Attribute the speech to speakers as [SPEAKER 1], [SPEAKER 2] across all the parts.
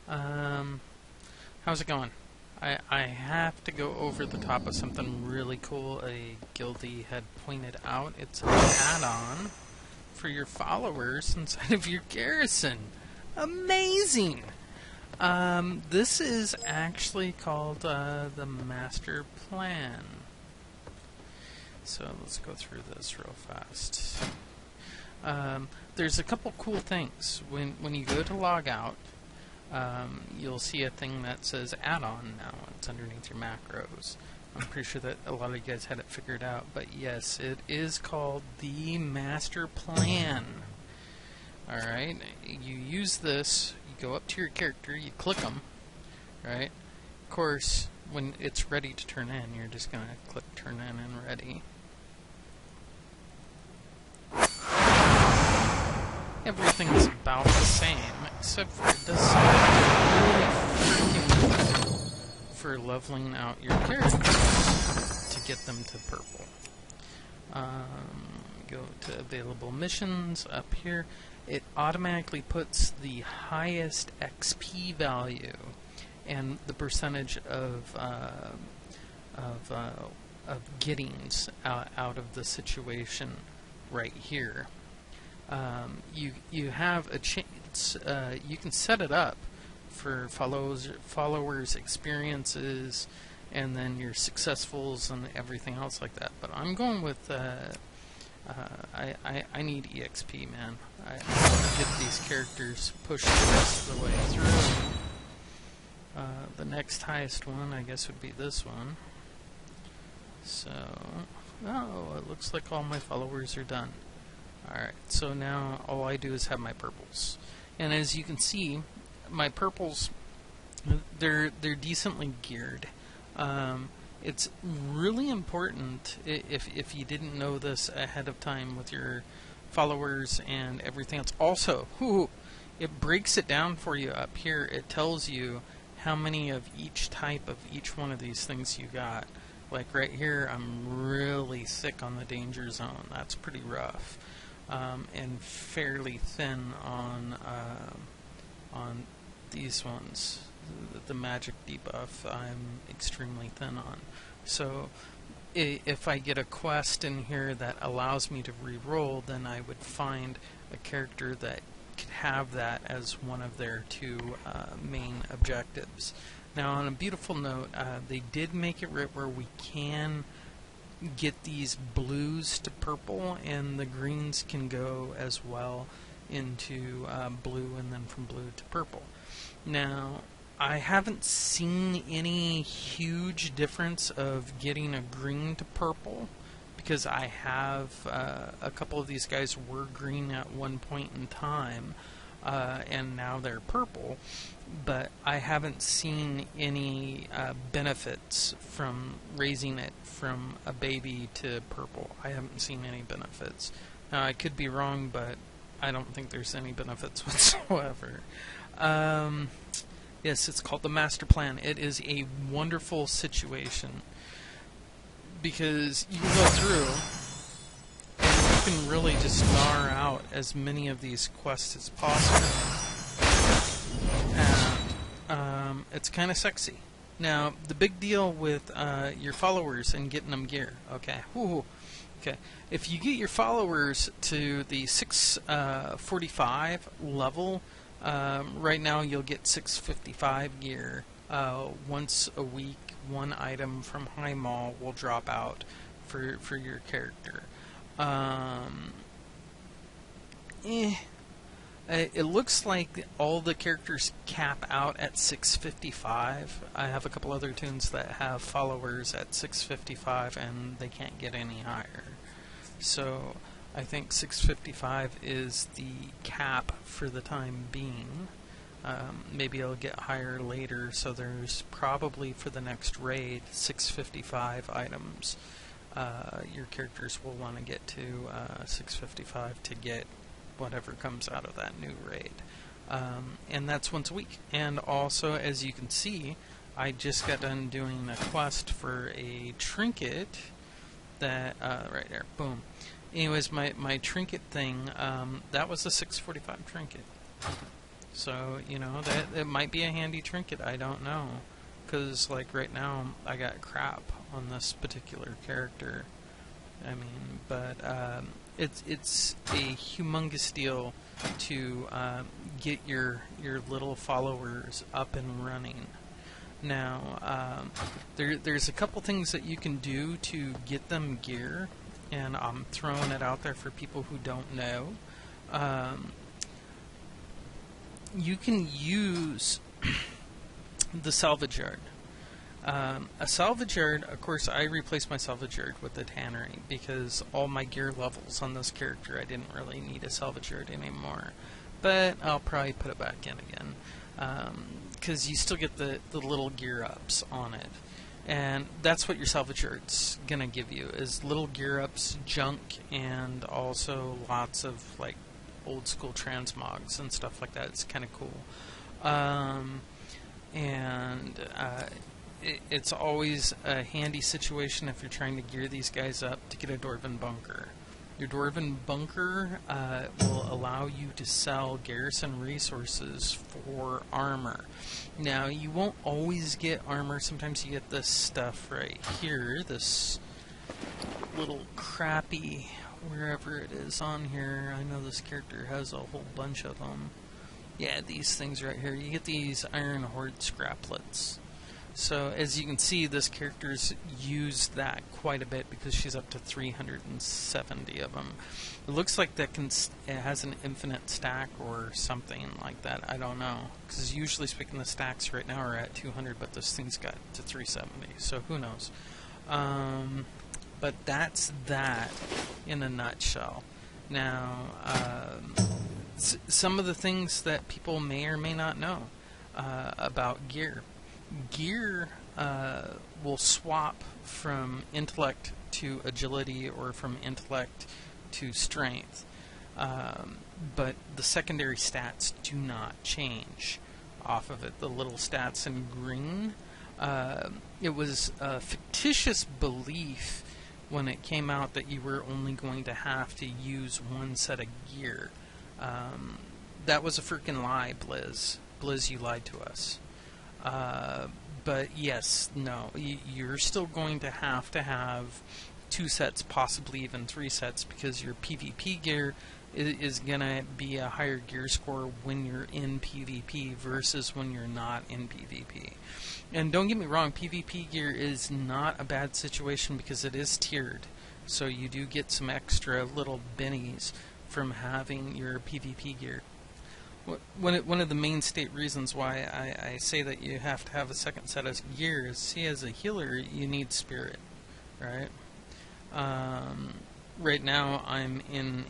[SPEAKER 1] How's it going? I have to go over the top of something really cool a guildie had pointed out. It's an add-on for your followers inside of your Garrison. Amazing! This is actually called the Master Plan. So let's go through this real fast. There's a couple cool things. When you go to log out, you'll see a thing that says add-on now. It's underneath your macros. I'm pretty sure that a lot of you guys had it figured out, but yes, it is called the Master Plan. Alright, you use this, you go up to your character, you click them, right? Of course, when it's ready to turn in, you're just going to click turn in and ready. Everything's about the same, except for it does something really freaking cool for leveling out your characters to get them to purple. Go to available missions up here. It automatically puts the highest XP value and the percentage of gettings out of the situation right here. You have a chance. You can set it up for followers, experiences, and then your successfuls and everything else like that. But I'm going with. I need EXP, man. I want to get these characters pushed the rest of the way through. The next highest one, I guess, would be this one. So, oh, it looks like all my followers are done. Alright, so now all I do is have my purples. And as you can see, my purples, they're decently geared. It's really important, if you didn't know this ahead of time with your followers and everything else. Also, it breaks it down for you up here. It tells you how many of each type of each one of these things you got. Like right here, I'm really thick on the danger zone. That's pretty rough. And fairly thin on these ones. The magic debuff I'm extremely thin on. So if I get a quest in here that allows me to re-roll, then I would find a character that could have that as one of their two main objectives. Now, on a beautiful note, they did make it right where we can get these blues to purple, and the greens can go as well into blue, and then from blue to purple. Now, I haven't seen any huge difference of getting a green to purple, because I have a couple of these guys were green at one point in time, and now they're purple, but I haven't seen any benefits from raising it from a baby to purple. I haven't seen any benefits. Now, I could be wrong, but I don't think there's any benefits whatsoever. Yes, it's called the Master Plan. It is a wonderful situation because you can go through and you can really just gnar out as many of these quests as possible. And it's kind of sexy. Now, the big deal with your followers and getting them gear. Okay. Okay. If you get your followers to the 645 level, right now you'll get 655 gear. Once a week, one item from High Mall will drop out for your character. It looks like all the characters cap out at 655. I have a couple other tunes that have followers at 655 and they can't get any higher. So I think 655 is the cap for the time being. Maybe it'll get higher later, so there's probably for the next raid 655 items. Your characters will want to get to 655 to get whatever comes out of that new raid. And that's once a week. And also, as you can see, I just got done doing a quest for a trinket that, right there, boom. Anyways, my trinket thing, that was a 645 trinket. So, you know, that it might be a handy trinket, I don't know. Because, like, right now, I got crap on this particular character. I mean, but it's a humongous deal to get your little followers up and running. Now, there's a couple things that you can do to get them gear, and I'm throwing it out there for people who don't know. You can use the salvage yard. A salvage yard, of course, I replaced my salvage yard with the tannery because all my gear levels on this character, I didn't really need a salvage yard anymore. But I'll probably put it back in again because you still get the little gear ups on it. And that's what your salvage yard's gonna give you, is little gear ups, junk, and also lots of like old school transmogs and stuff like that. It's kind of cool. It's always a handy situation if you're trying to gear these guys up to get a Dwarven bunker. Your Dwarven bunker will allow you to sell Garrison resources for armor. Now, you won't always get armor. Sometimes you get this stuff right here, this little crappy, wherever it is on here. I know this character has a whole bunch of them. Yeah, these things right here. You get these Iron Horde scraplets. So, as you can see, this character's used that quite a bit because she's up to 370 of them. It looks like that it has an infinite stack or something like that. I don't know. Because usually speaking, the stacks right now are at 200, but this thing's got to 370. So, who knows? But that's that in a nutshell. Now, some of the things that people may or may not know about gear. Gear will swap from intellect to agility or from intellect to strength, but the secondary stats do not change off of it. The little stats in green, it was a fictitious belief when it came out that you were only going to have to use one set of gear. That was a freaking lie, Blizz. Blizz, you lied to us. But yes, no, you're still going to have 2 sets, possibly even 3 sets, because your PvP gear is going to be a higher gear score when you're in PvP versus when you're not in PvP. And don't get me wrong, PvP gear is not a bad situation because it is tiered, so you do get some extra little bennies from having your PvP gear. One of the main state reasons why I say that you have to have a second set of gear is, see, as a healer, you need spirit, right? Right now, I'm in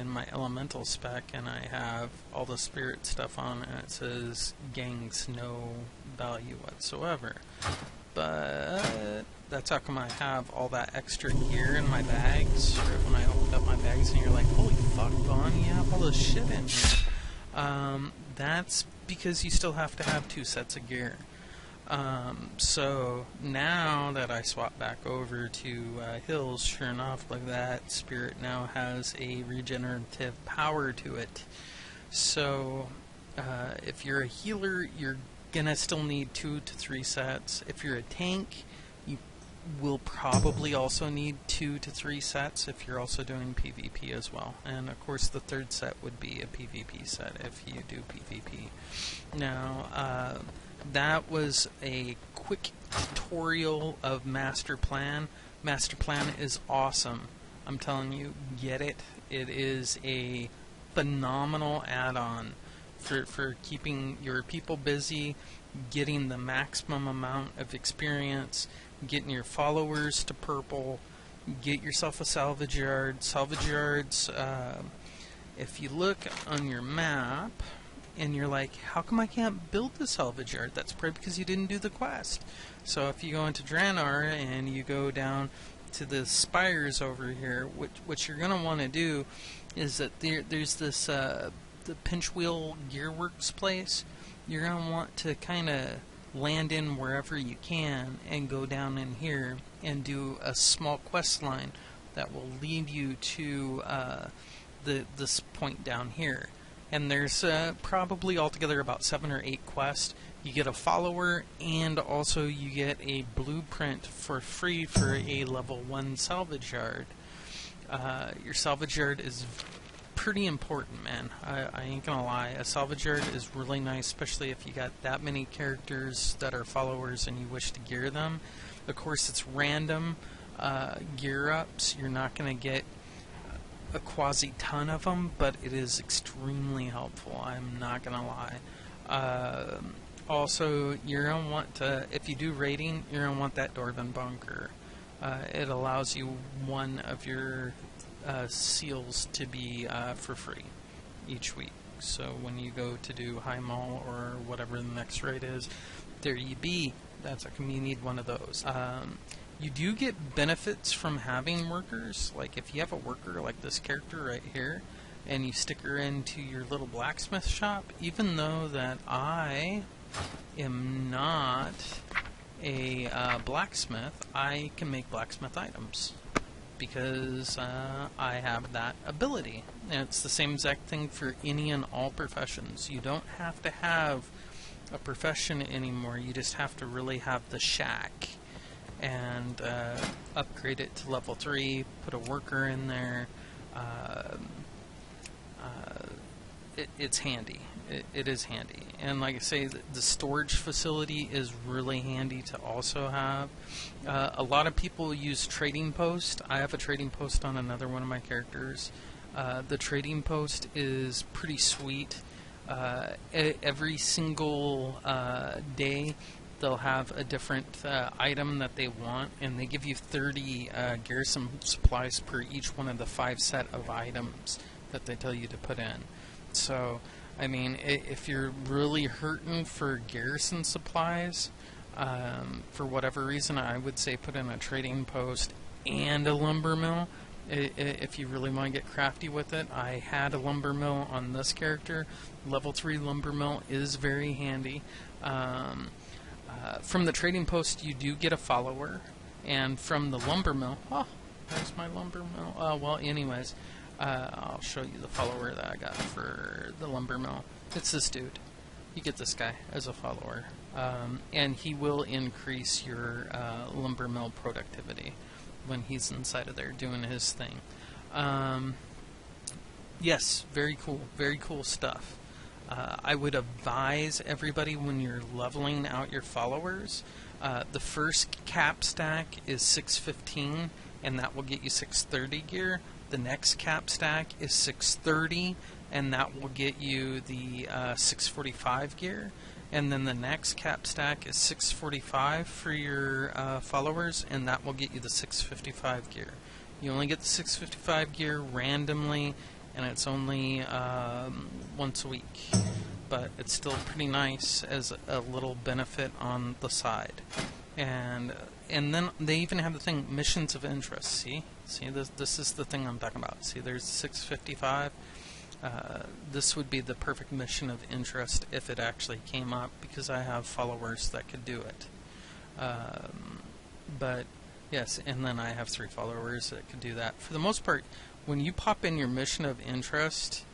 [SPEAKER 1] my elemental spec, and I have all the spirit stuff on, and it says gangs no value whatsoever. But that's how come I have all that extra gear in my bags. Right when I opened up my bags, and you're like, holy fuck, Vaughn, you have all this shit in here. That's because you still have to have 2 sets of gear. So now that I swap back over to Hills, sure enough, look at that, Spirit now has a regenerative power to it. So if you're a healer, you're gonna still need 2 to 3 sets. If you're a tank, you will probably also need 2 to 3 sets if you're also doing PvP as well. And of course the 3rd set would be a PvP set if you do PvP. Now, that was a quick tutorial of Master Plan. Master Plan is awesome. I'm telling you, get it. It is a phenomenal add-on for keeping your people busy, getting the maximum amount of experience, getting your followers to purple, get yourself a salvage yard. Salvage yards, if you look on your map, and you're like, how come I can't build the salvage yard? That's probably because you didn't do the quest. So if you go into Draenor and you go down to the spires over here, what you're going to want to do is that there's this the pinch wheel gearworks place. You're going to want to kind of land in wherever you can and go down in here and do a small quest line that will lead you to this point down here. and there's probably altogether about 7 or 8 quests. You get a follower, and also you get a blueprint for free for a level 1 salvage yard. Your salvage yard is pretty important, man. I ain't gonna lie. A salvage yard is really nice, especially if you got that many characters that are followers and you wish to gear them. Of course, it's random gear ups. You're not gonna get a quasi ton of them, but it is extremely helpful. I'm not gonna lie. Also, you're gonna want to, if you do raiding, you're gonna want that Dwarven bunker. It allows you one of your seals to be for free each week. So when you go to do High Mall or whatever the next raid is, there you be. That's like, you need one of those. You do get benefits from having workers. Like if you have a worker like this character right here, and you stick her into your little blacksmith shop, even though that I am not a blacksmith, I can make blacksmith items because I have that ability. And it's the same exact thing for any and all professions. You don't have to have a profession anymore. You just have to really have the shack and upgrade it to level 3, put a worker in there. It's handy. It is handy. And like I say, the storage facility is really handy to also have. A lot of people use trading post. I have a trading post on another one of my characters. The trading post is pretty sweet. Every single day they'll have a different item that they want, and they give you 30 Garrison supplies per each one of the 5 set of items that they tell you to put in. So, I mean, if you're really hurting for Garrison supplies, for whatever reason, I would say put in a trading post and a lumber mill. If you really want to get crafty with it, I had a lumber mill on this character. Level 3 lumber mill is very handy. From the trading post, you do get a follower, and from the lumber mill, oh, there's my lumber mill. Well, anyways, I'll show you the follower that I got for the lumber mill. It's this dude. You get this guy as a follower, and he will increase your lumber mill productivity when he's inside of there doing his thing. Yes, very cool stuff. I would advise everybody when you're leveling out your followers, the first cap stack is 615, and that will get you 630 gear. The next cap stack is 630, and that will get you the 645 gear. And then the next cap stack is 645 for your followers, and that will get you the 655 gear. You only get the 655 gear randomly, and it's only once a week. But it's still pretty nice as a little benefit on the side. And then they even have the thing, missions of interest. See, this is the thing I'm talking about. See, there's 655. This would be the perfect mission of interest if it actually came up, because I have followers that could do it. But yes, and then I have 3 followers that could do that. For the most part, when you pop in your mission of interest,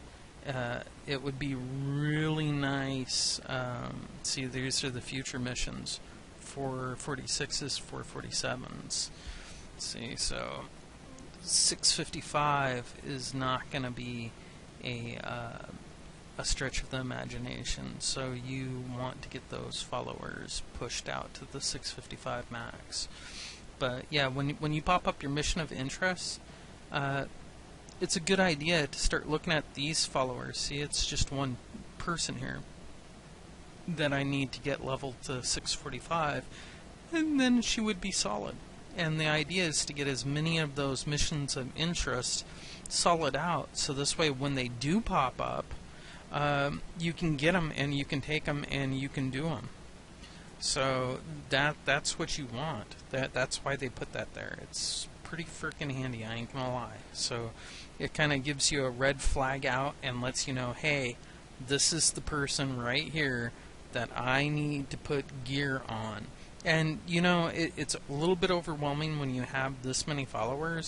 [SPEAKER 1] it would be really nice. See, these are the future missions. 446s, 447s. See, so 655 is not going to be a stretch of the imagination, so you want to get those followers pushed out to the 655 max. But yeah, when you pop up your mission of interest, it's a good idea to start looking at these followers. See, it's just one person here that I need to get leveled to 645, and then she would be solid. And the idea is to get as many of those missions of interest solid out, so this way when they do pop up, you can get them and you can take them and you can do them. So that's what you want. That's why they put that there. It's pretty freaking handy, I ain't gonna lie. So it kind of gives you a red flag out and lets you know, hey, this is the person right here that I need to put gear on. And you know, it's a little bit overwhelming when you have this many followers.